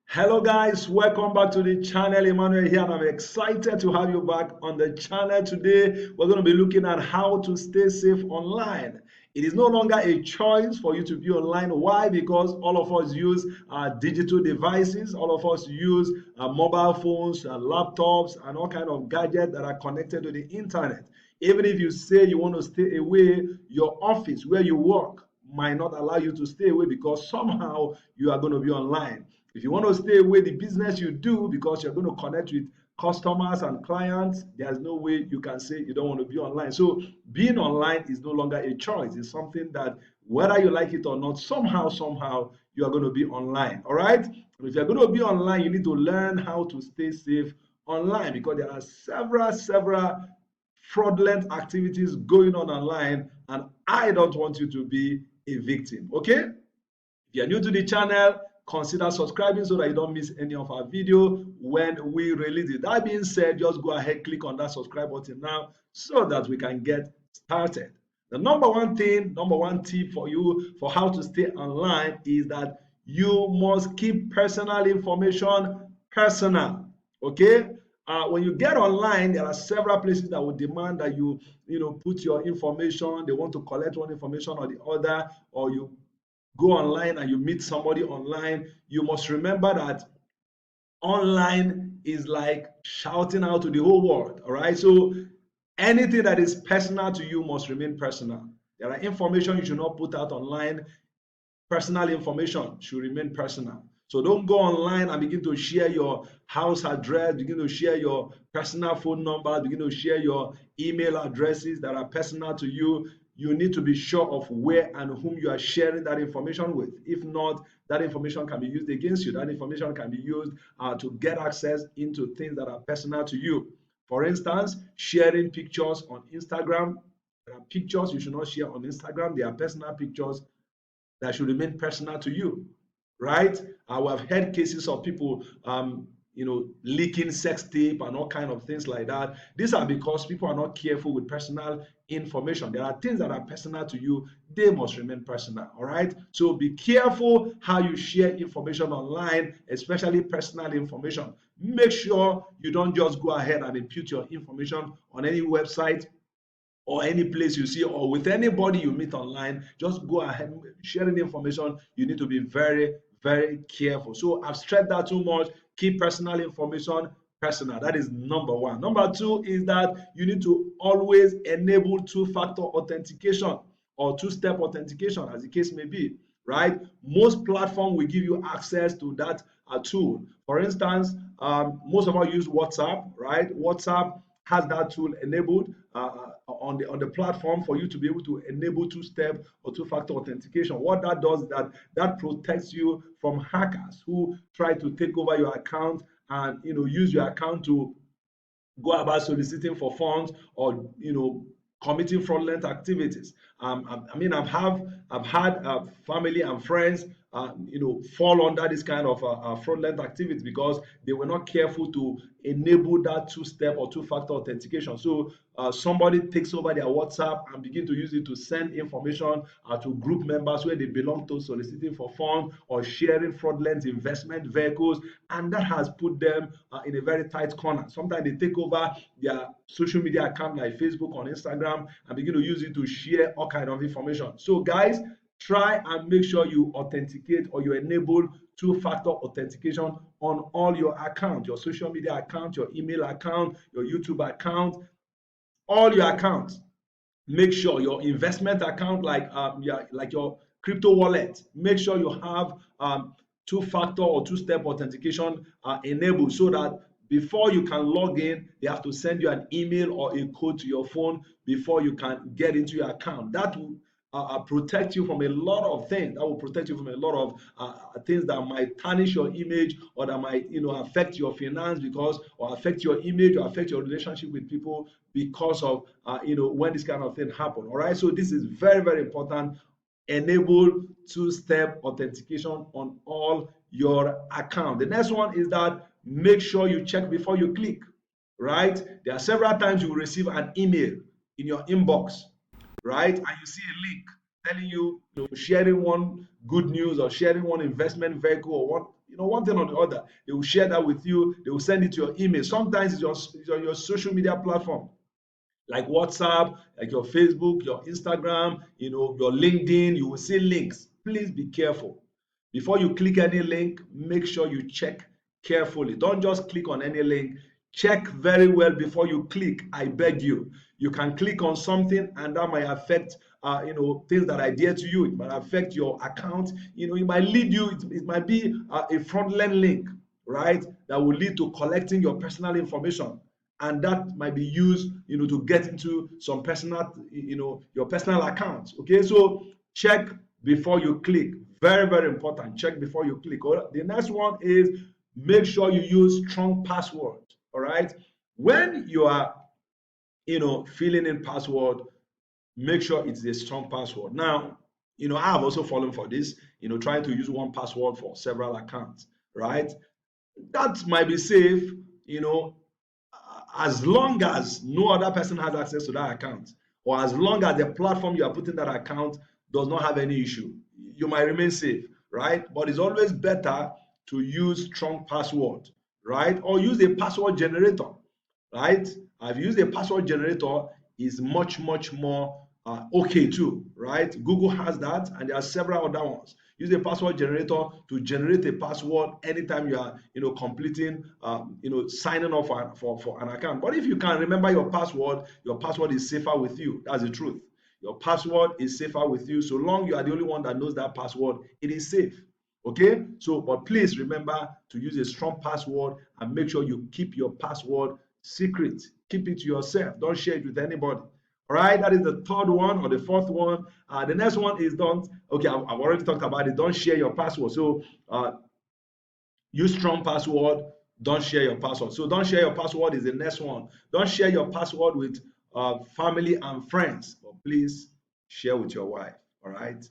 Hello guys, welcome back to the channel. Emmanuel here, and I'm excited to have you back on the channel. Today we're going to be looking at how to stay safe online. It is no longer a choice for you to be online. Why? Because all of us use digital devices, all of us use mobile phones, laptops, and all kind of gadgets that are connected to the internet. Even if you say you want to stay away, your office where you work might not allow you to stay away because somehow you are going to be online. If you want to stay away, the business you do, because you're going to connect with customers and clients, there's no way you can say you don't want to be online. So being online is no longer a choice. It's something that whether you like it or not, somehow you are going to be online. All right. If you're going to be online, you need to learn how to stay safe online, because there are several fraudulent activities going on online, and I don't want you to be a victim. Okay. If you're new to the channel, consider subscribing so that you don't miss any of our video when we release it. That being said, just go ahead, click on that subscribe button now so that we can get started. The number one tip for you for how to stay online is that you must keep personal information personal. Okay. When you get online, there are several places that will demand that you put your information. They want to collect one information or the other, or you go online and you meet somebody online. You must remember that online is like shouting out to the whole world. All right. So anything that is personal to you must remain personal. There are information you should not put out online. Personal information should remain personal. So don't go online and begin to share your house address, begin to share your personal phone number, begin to share your email addresses that are personal to you. You need to be sure of where and whom you are sharing that information with. If not, that information can be used against you. That information can be used to get access into things that are personal to you. For instance, sharing pictures on Instagram. There are pictures you should not share on Instagram. They are personal pictures that should remain personal to you, right? We have heard cases of people, leaking sex tape and all kind of things like that. These are because people are not careful with personal information. There are things that are personal to you; they must remain personal. All right. So be careful how you share information online, especially personal information. Make sure you don't just go ahead and impute your information on any website or any place you see, or with anybody you meet online. Just go ahead sharing information. You need to be very careful. So I've stressed that too much. Keep personal information personal. That is number one. Number two is that you need to always enable two-factor authentication or two-step authentication, as the case may be, right? Most platforms will give you access to that tool. For instance, most of us use WhatsApp, right? WhatsApp has that tool enabled on the platform for you to be able to enable two-step or two-factor authentication. What that does is that protects you from hackers who try to take over your account and use your account to go about soliciting for funds or committing fraudulent activities. I've had family and friends fall under this kind of fraudulent activity because they were not careful to enable that two-step or two-factor authentication. So somebody takes over their WhatsApp and begin to use it to send information to group members where they belong to, soliciting for funds or sharing fraudulent investment vehicles, and that has put them in a very tight corner. Sometimes they take over their social media account like Facebook or Instagram and begin to use it to share all kind of information. So guys, try and make sure you authenticate or you enable two-factor authentication on all your accounts, your social media account, your email account, your YouTube account, all your accounts. Make sure your investment account, like your crypto wallet, make sure you have two-factor or two-step authentication enabled, so that before you can log in, they have to send you an email or a code to your phone before you can get into your account. That will protect you from a lot of things. That will protect you from a lot of things that might tarnish your image, or that might affect your finance, because or affect your image or affect your relationship with people because of when this kind of thing happen. All right. So this is very important. Enable two-step authentication on all your account. The next one is that make sure you check before you click. Right. There are several times you will receive an email in your inbox, right? And you see a link telling you, sharing one good news or sharing one investment vehicle or one thing or the other. They will share that with you. They will send it to your email. Sometimes it's on your social media platform, like WhatsApp, like your Facebook, your Instagram, your LinkedIn. You will see links. Please be careful. Before you click any link, make sure you check carefully. Don't just click on any link. Check very well before you click. I beg you. You can click on something and that might affect things that are dear to you. It might affect your account. It might lead you, it might be a fraudulent link, right? That will lead to collecting your personal information. And that might be used, to get into some personal, your personal accounts. Okay, so check before you click. Very, very important. Check before you click. The next one is make sure you use strong password. All right. When you are, filling in password, make sure it's a strong password. Now, I have also fallen for this, trying to use one password for several accounts, right? That might be safe, as long as no other person has access to that account, or as long as the platform you are putting that account does not have any issue, you might remain safe, right? But it's always better to use strong password, right? Or use a password generator, right? I've used a password generator, is much more okay too, right? Google has that, and there are several other ones. Use a password generator to generate a password anytime you are, completing, signing up for an account. But if you can remember your password is safer with you. That's the truth. Your password is safer with you. So long you are the only one that knows that password, it is safe. Okay, so but please remember to use a strong password and make sure you keep your password secret. Keep it to yourself. Don't share it with anybody. All right, that is the third one or the fourth one. The next one is I've already talked about it. Don't share your password. So use strong password. Don't share your password. So don't share your password is the next one. Don't share your password with family and friends, but please share with your wife. All right.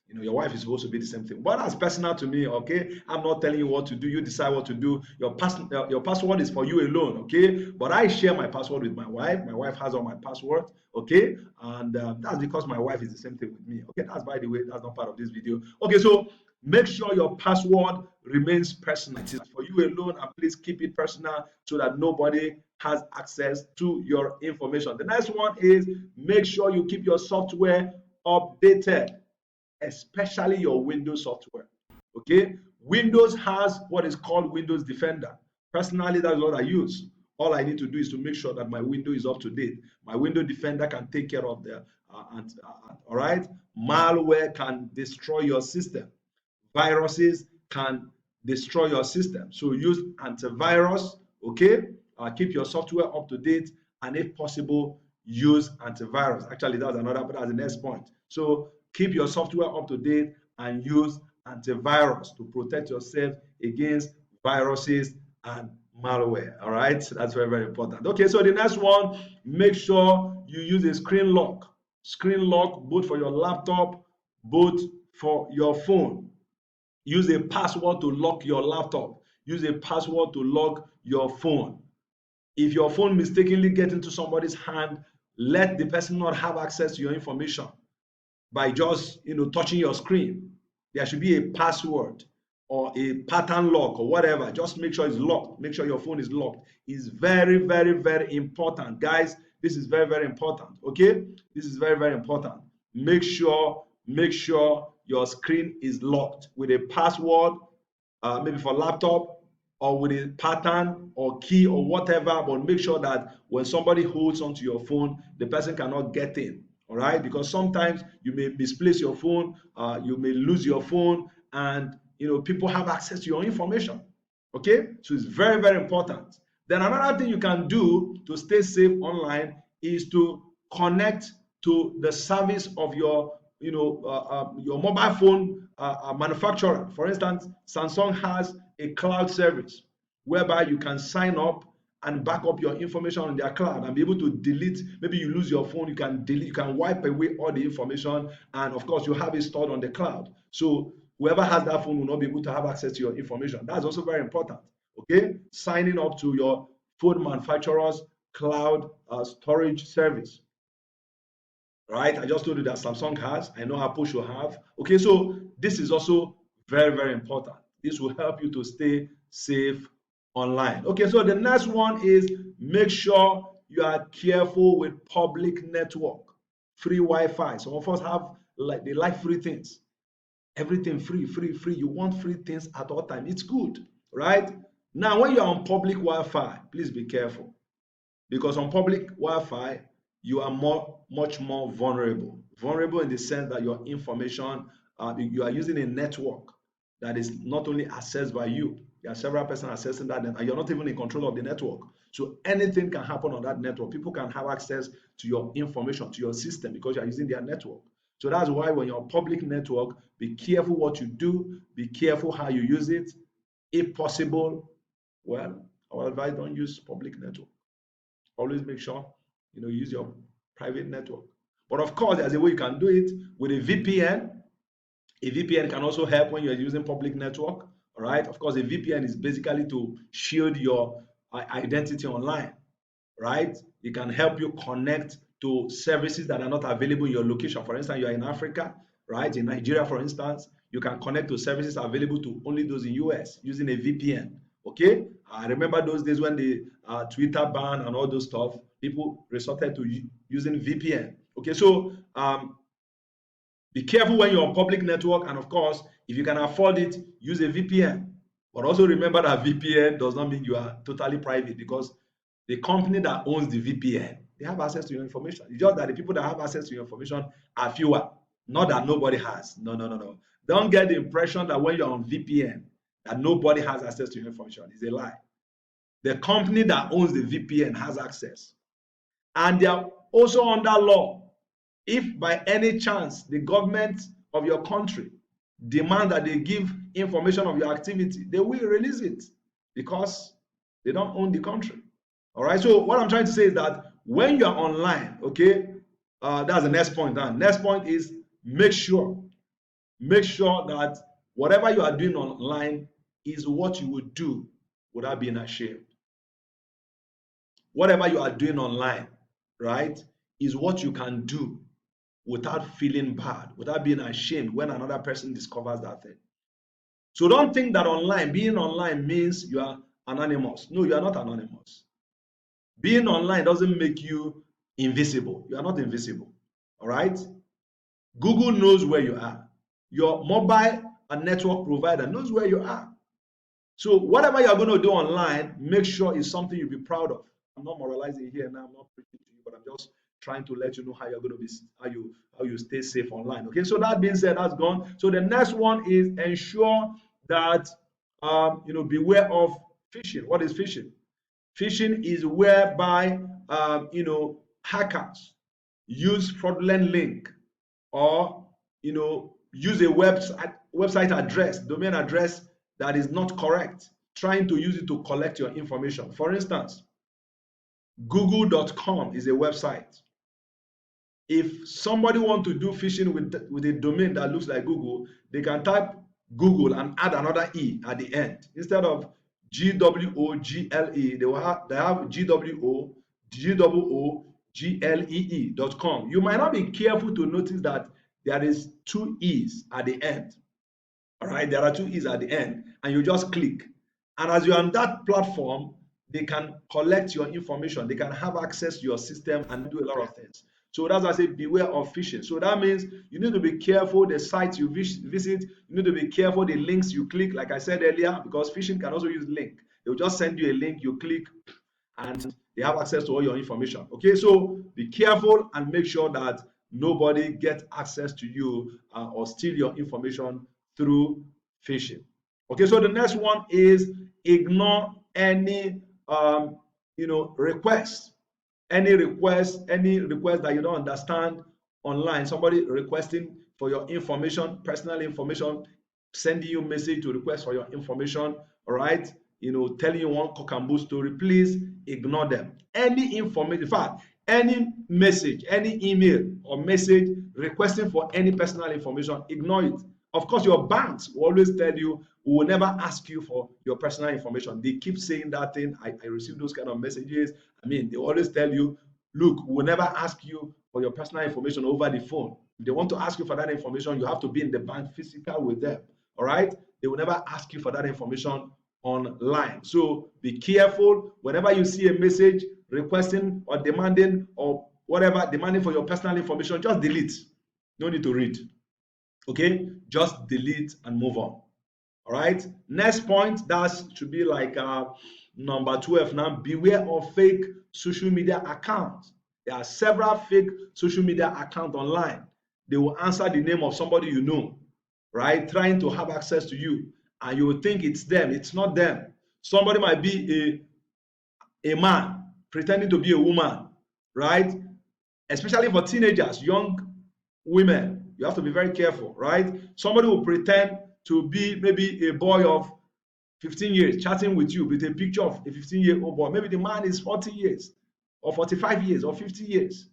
Your wife is supposed to be the same thing. But that's personal to me, okay? I'm not telling you what to do. You decide what to do. Your password is for you alone, okay? But I share my password with my wife. My wife has all my passwords, okay? And that's because my wife is the same thing with me, okay? That's, by the way, that's not part of this video. Okay, so make sure your password remains personal. It is for you alone, and please keep it personal so that nobody has access to your information. The next one is make sure you keep your software updated, especially your Windows software. Okay, Windows has what is called Windows Defender. Personally, that's what I use. All I need to do is to make sure that my window is up to date. My window defender can take care of the all right. Malware can destroy your system. Viruses can destroy your system. So use antivirus. Okay, keep your software up to date, and if possible, use antivirus. Actually, that's the next point. So keep your software up to date and use antivirus to protect yourself against viruses and malware. All right, that's very, very important. Okay, so the next one, make sure you use a screen lock. Screen lock both for your laptop, both for your phone. Use a password to lock your laptop. Use a password to lock your phone. If your phone mistakenly gets into somebody's hand, let the person not have access to your information by just touching your screen. There should be a password or a pattern lock or whatever. Just make sure it's locked. Make sure your phone is locked. It's very, very, very important, guys. This is very, very important. Okay, this is very, very important. Make sure your screen is locked with a password, maybe for laptop, or with a pattern or key or whatever. But make sure that when somebody holds onto your phone, the person cannot get in. All right, because sometimes you may misplace your phone, you may lose your phone, and people have access to your information. Okay, so it's very, very important. Then another thing you can do to stay safe online is to connect to the service of your mobile phone manufacturer. For instance, Samsung has a cloud service whereby you can sign up and back up your information on their cloud and be able to delete. Maybe you lose your phone, you can delete, you can wipe away all the information, and of course you have it stored on the cloud. So whoever has that phone will not be able to have access to your information. That's also very important. Okay, signing up to your phone manufacturer's cloud storage service. Right, I just told you that Samsung has. I know Apple should have. Okay, so this is also very, very important. This will help you to stay safe online. Okay, so the next one is make sure you are careful with public network, free Wi-Fi. Some of us have they like free things. Everything free, free, free. You want free things at all time. It's good, right? Now, when you're on public Wi-Fi, please be careful, because on public Wi-Fi, you are much more vulnerable. Vulnerable in the sense that your information, you are using a network that is not only accessed by you. There are several persons accessing that, and you're not even in control of the network. So anything can happen on that network. People can have access to your information, to your system, because you are using their network. So that's why when you're on public network, be careful what you do, be careful how you use it. If possible, well, I would advise don't use public network. Always make sure use your private network. But of course, there's a way you can do it with a VPN. A VPN can also help when you're using public network. All right. Of course, a VPN is basically to shield your identity online. Right. It can help you connect to services that are not available in your location. For instance, you are in Africa, right? In Nigeria, for instance, you can connect to services available to only those in US using a VPN. Okay, I remember those days when the Twitter ban and all those stuff, people resorted to using VPN. Okay, so be careful when you're on public network, and of course, if you can afford it, use a VPN. But also remember that VPN does not mean you are totally private, because the company that owns the VPN, they have access to your information. It's just that the people that have access to your information are fewer. Not that nobody has. No, no, no, no. Don't get the impression that when you're on VPN, that nobody has access to your information. It's a lie. The company that owns the VPN has access. And they are also under law. If by any chance the government of your country demand that they give information of your activity, they will release it, because they don't own the country. All right. So what I'm trying to say is that when you're online, okay, that's the next point. Next point is make sure that whatever you are doing online is what you would do without being ashamed. Whatever you are doing online, right, is what you can do without feeling bad, without being ashamed when another person discovers that thing. So don't think that being online means you are anonymous. No, you are not anonymous. Being online doesn't make you invisible. You are not invisible. All right? Google knows where you are. Your mobile and network provider knows where you are. So whatever you're going to do online, make sure it's something you'll be proud of. I'm not moralizing here now. I'm not preaching to you, but I'm just trying to let you know how you're going to be, how you stay safe online. Okay, so that being said, that's gone. So the next one is ensure that beware of phishing. What is phishing? Phishing is whereby hackers use fraudulent link, or use a website address, domain address that is not correct, trying to use it to collect your information. For instance, google.com is a website. If somebody wants to do phishing with a domain that looks like Google, they can type Google and add another E at the end. Instead of GWOGLE, they have GWOGLEE.com. You might not be careful to notice that there is 2 E's at the end. All right, there are 2 E's at the end, and you just click. And as you're on that platform, they can collect your information. They can have access to your system and do a lot of things. So that's why I say beware of phishing. So that means you need to be careful the sites you visit. You need to be careful the links you click, like I said earlier, because phishing can also use link. They'll just send you a link, you click, and they have access to all your information. Okay, so be careful and make sure that nobody gets access to you or steal your information through phishing. Okay, so the next one is ignore any request. Any request that you don't understand online, somebody requesting for your information, personal information, sending you a message to request for your information, all right, telling you one cock and bull story, please ignore them. Any information, in fact, any message, any email or message requesting for any personal information, ignore it. Of course, your banks will always tell you, we will never ask you for your personal information. They keep saying that thing. I receive those kind of messages. I mean, they always tell you, look, we will never ask you for your personal information over the phone. If they want to ask you for that information, you have to be in the bank physical with them. All right? they will never ask you for that information online. So be careful. Whenever you see a message requesting or demanding or whatever, demanding for your personal information, just delete. No need to read. Okay, just delete and move on. All right, next point, that should be like number 12 now. Beware of fake social media accounts. There are several fake social media accounts online. They will answer the name of somebody you know, right, trying to have access to you, and you will think it's them. It's not them. Somebody might be a man pretending to be a woman, right? Especially for teenagers, young women, you have to be very careful, right? Somebody will pretend to be maybe a boy of 15 years chatting with you with a picture of a 15-year-old boy. Maybe the man is 40 years or 45 years or 50 years,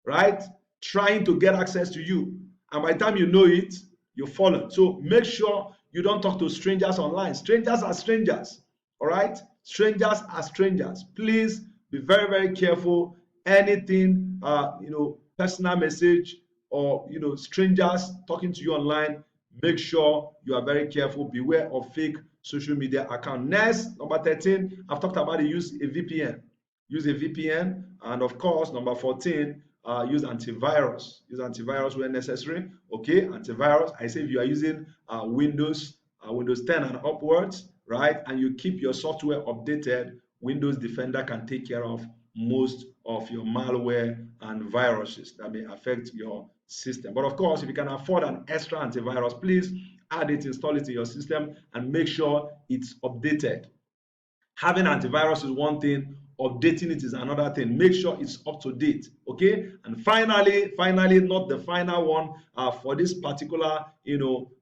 right? Trying to get access to you. And by the time you know it, you've fallen. So make sure you don't talk to strangers online. Strangers are strangers, all right? Strangers are strangers. Please be very, very careful. Anything, personal message or, strangers talking to you online, make sure you are very careful. Beware of fake social media account. Next, number 13, I've talked about it. Use a VPN. Use a VPN. And of course, number 14, use antivirus. Use antivirus when necessary. Okay, antivirus. I say if you are using Windows 10 and upwards, right, and you keep your software updated, Windows Defender can take care of most of your malware and viruses that may affect your system. But of course, if you can afford an extra antivirus, please add it, install it in your system, and make sure it's updated. Having antivirus is one thing, updating it is another thing. Make sure it's up to date. Okay, and finally, not the final one, for this particular,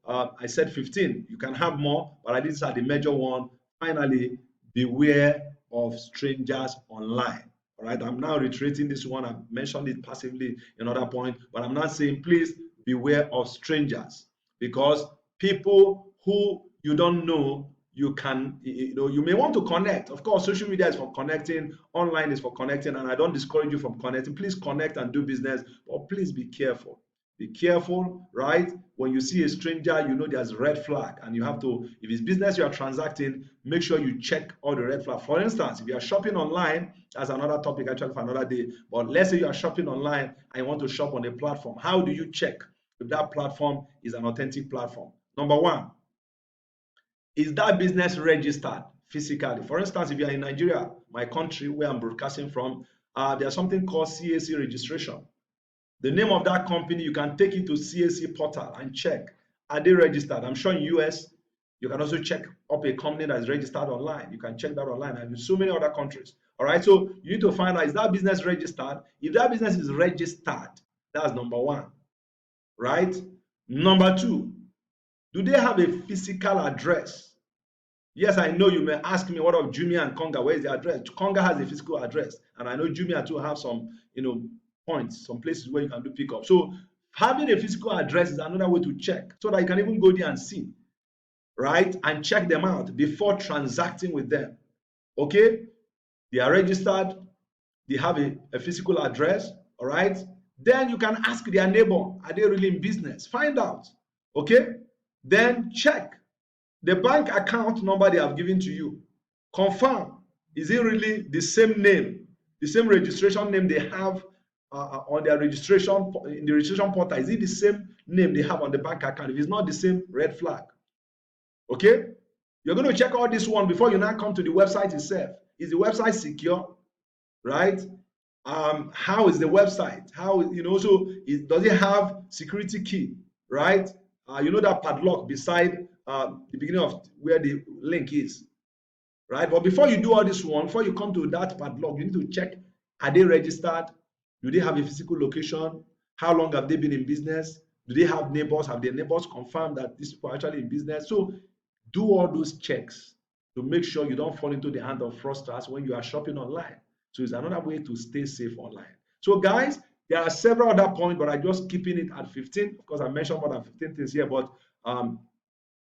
I said 15. You can have more, but I did say the major one. Finally, beware of strangers online. All right, I'm now reiterating this one. I've mentioned it passively in another point, but I'm not saying please beware of strangers, because people who you don't know, you may want to connect. Of course, social media is for connecting, online is for connecting, and I don't discourage you from connecting. Please connect and do business, but please be careful. Be careful, right? When you see a stranger, there's a red flag, and you have to, if it's business you are transacting, make sure you check all the red flags. For instance, if you are shopping online, that's another topic actually for another day, but let's say you are shopping online and you want to shop on a platform. How do you check if that platform is an authentic platform? Number one, is that business registered physically? For instance, if you are in Nigeria, my country where I'm broadcasting from, there's something called CAC registration. The name of that company, you can take it to CAC portal and check, are they registered? I'm sure in US, you can also check up a company that is registered online. You can check that online, and in so many other countries. All right, so you need to find out, is that business registered? If that business is registered, that's number one, right? Number two, do they have a physical address? Yes, I know you may ask me, what of Jumia and Konga? Where is the address? Konga has a physical address, and I know Jumia too have some, points, some places where you can do pickup. So having a physical address is another way to check, so that you can even go there and see, right, and check them out before transacting with them. Okay, they are registered, they have a physical address. All right, then you can ask their neighbor, are they really in business? Find out. Okay, then check the bank account number they have given to you. Confirm, is it really the same name, the same registration name they have on their registration, in the registration portal? Is it the same name they have on the bank account? If it's not the same, red flag. Okay, you're going to check all this one before you now come to the website itself. Is the website secure, right? How is the website? Does it have security key, right? That padlock beside the beginning of where the link is, right? But before you do all this one, before you come to that padlock, you need to check, are they registered? Do they have a physical location? How long have they been in business? Do they have neighbors? Have their neighbors confirmed that these people are actually in business? So do all those checks to make sure you don't fall into the hand of fraudsters when you are shopping online. So it's another way to stay safe online. So guys, there are several other points, but I'm just keeping it at 15. Of course, I mentioned more than 15 things here, but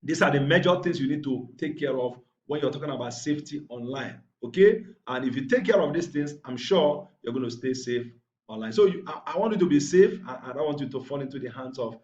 these are the major things you need to take care of when you're talking about safety online. Okay, and if you take care of these things, I'm sure you're going to stay safe online. So I want you to be safe. I don't want you to fall into the hands of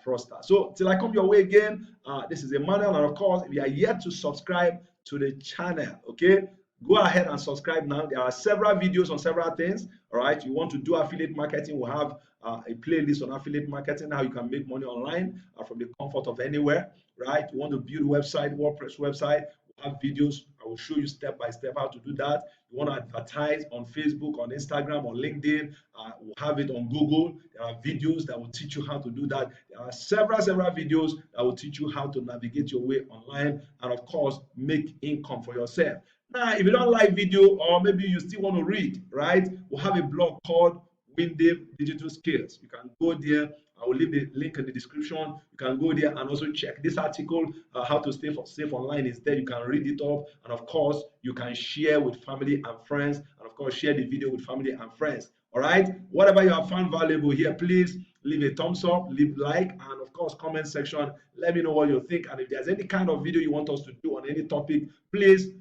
fraudster. So till I come your way again, this is Emmanuel, and of course, if you are yet to subscribe to the channel, okay, go ahead and subscribe now. There are several videos on several things. All right, you want to do affiliate marketing, we'll have a playlist on affiliate marketing, how you can make money online from the comfort of anywhere. Right, you want to build a website, WordPress website, we'll have videos. I will show you step by step how to do that. You want to advertise on Facebook, on Instagram, on LinkedIn, we'll have it on Google. There are videos that will teach you how to do that. There are several videos that will teach you how to navigate your way online and of course make income for yourself. Now, if you don't like video, or maybe you still want to read, right, we'll have a blog called Windave Digital Skills. You can go there. I will leave the link in the description. You can go there and also check this article, how to stay safe online is there. You can read it up, and of course, you can share with family and friends, and of course, share the video with family and friends. All right, whatever you have found valuable here, please leave a thumbs up, leave like, and of course, comment section. Let me know what you think, and if there's any kind of video you want us to do on any topic, please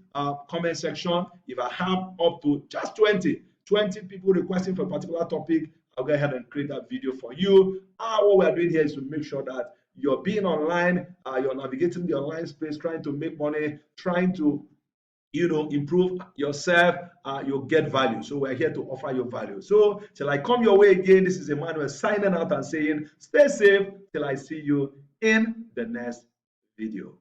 comment section. If I have up to just 20 people requesting for a particular topic, I'll go ahead and create that video for you. What we're doing here is to make sure that you're being online, you're navigating the online space, trying to make money, trying to improve yourself, you'll get value. So we're here to offer you value. So till I come your way again, this is Emmanuel signing out and saying, stay safe till I see you in the next video.